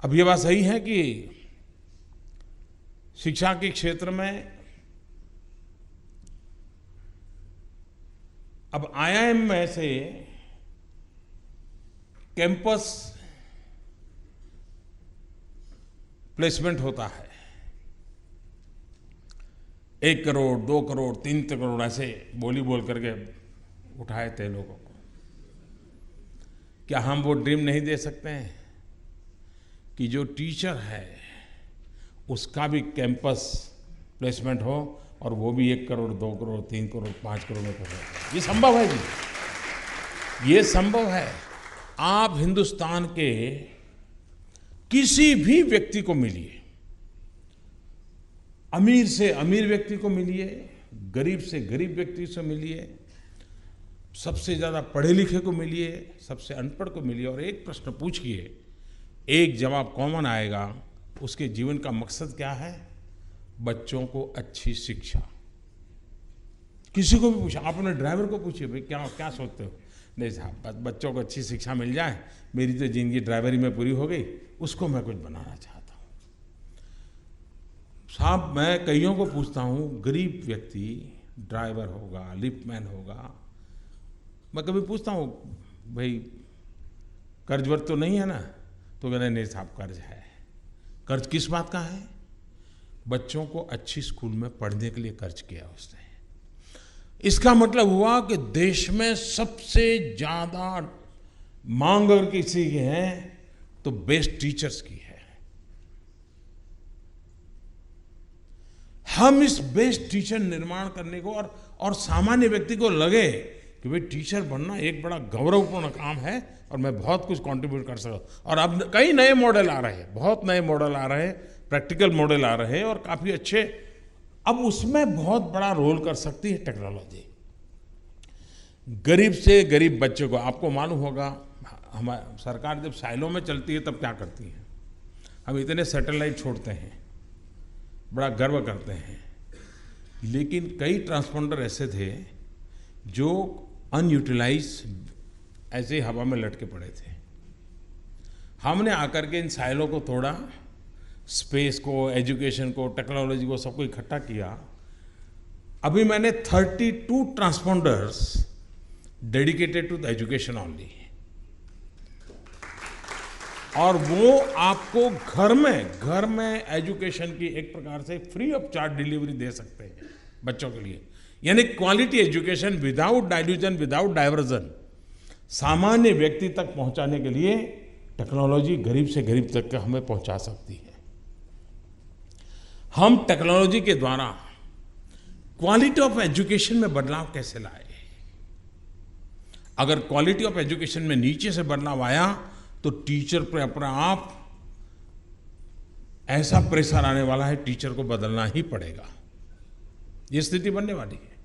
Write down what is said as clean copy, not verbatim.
अब ये बात सही है कि शिक्षा के क्षेत्र में अब आईआईएम में से कैंपस प्लेसमेंट होता है। 1 करोड़, 2 करोड़, 3 करोड़ ऐसे बोली बोल करके उठाए थे लोगों को। क्या हम वो ड्रीम नहीं दे सकते हैं कि जो टीचर है उसका भी कैंपस प्लेसमेंट हो और वो भी 1 करोड़, 2 करोड़, 3 करोड़, 5 करोड़ में पहुंचे? ये संभव है जी, ये संभव है। आप हिंदुस्तान के किसी भी व्यक्ति को मिलिए, अमीर से अमीर व्यक्ति को मिलिए, गरीब से गरीब व्यक्ति से मिलिए, सबसे ज़्यादा पढ़े लिखे को मिलिए, सबसे अनपढ़ को मिलिए और एक प्रश्न पूछिए, एक जवाब कॉमन आएगा। उसके जीवन का मकसद क्या है? बच्चों को अच्छी शिक्षा। किसी को भी पूछा, आप अपने ड्राइवर को पूछिए, भाई क्या क्या सोचते हो? नहीं साहब, बस बच्चों को अच्छी शिक्षा मिल जाए, मेरी तो जिंदगी ड्राइवरी में पूरी हो गई, उसको मैं कुछ बनाना चाहता हूँ। साहब, मैं कईयों को पूछता हूँ, गरीब व्यक्ति ड्राइवर होगा, लिफ्टमैन होगा, मैं कभी पूछता हूँ, भाई कर्ज वर्ज तो नहीं है ना? तो कहते नहीं साहब, कर्ज है। कर्ज किस बात का है? बच्चों को अच्छी स्कूल में पढ़ने के लिए कर्ज किया उसने। इसका मतलब हुआ कि देश में सबसे ज्यादा मांग अगर किसी की है तो बेस्ट टीचर्स की है। हम इस बेस्ट टीचर निर्माण करने को और सामान्य व्यक्ति को लगे कि भाई टीचर बनना एक बड़ा गौरवपूर्ण काम है और मैं बहुत कुछ कंट्रीब्यूट कर सकता। और अब कई नए मॉडल आ रहे हैं, बहुत नए मॉडल आ रहे हैं, प्रैक्टिकल मॉडल आ रहे हैं और काफ़ी अच्छे। अब उसमें बहुत बड़ा रोल कर सकती है टेक्नोलॉजी। गरीब से गरीब बच्चे को, आपको मालूम होगा, हमारी सरकार जब साइलों में चलती है तब क्या करती है? हम इतने सैटेलाइट छोड़ते हैं, बड़ा गर्व करते हैं, लेकिन कई ट्रांसपोंडर ऐसे थे जो अनयूटिलाइज ऐसे ही हवा में लटके पड़े थे। हमने आकर के इन साइलों को तोड़ा, स्पेस को, एजुकेशन को, टेक्नोलॉजी को, सबको इकट्ठा किया। अभी मैंने 32 transponders dedicated to the education only, और वो आपको घर में एजुकेशन की एक प्रकार से फ्री ऑफ चार्ज डिलीवरी दे सकते हैं बच्चों के लिए। यानी quality education without dilution, without diversion, सामान्य व्यक्ति तक पहुंचाने के लिए टेक्नोलॉजी गरीब से गरीब तक हमें पहुंचा सकती है। हम टेक्नोलॉजी के द्वारा क्वालिटी ऑफ एजुकेशन में बदलाव कैसे लाए? अगर क्वालिटी ऑफ एजुकेशन में नीचे से बदलाव आया तो टीचर पर अपने आप ऐसा प्रेशर आने वाला है, टीचर को बदलना ही पड़ेगा। ये स्थिति बनने वाली है।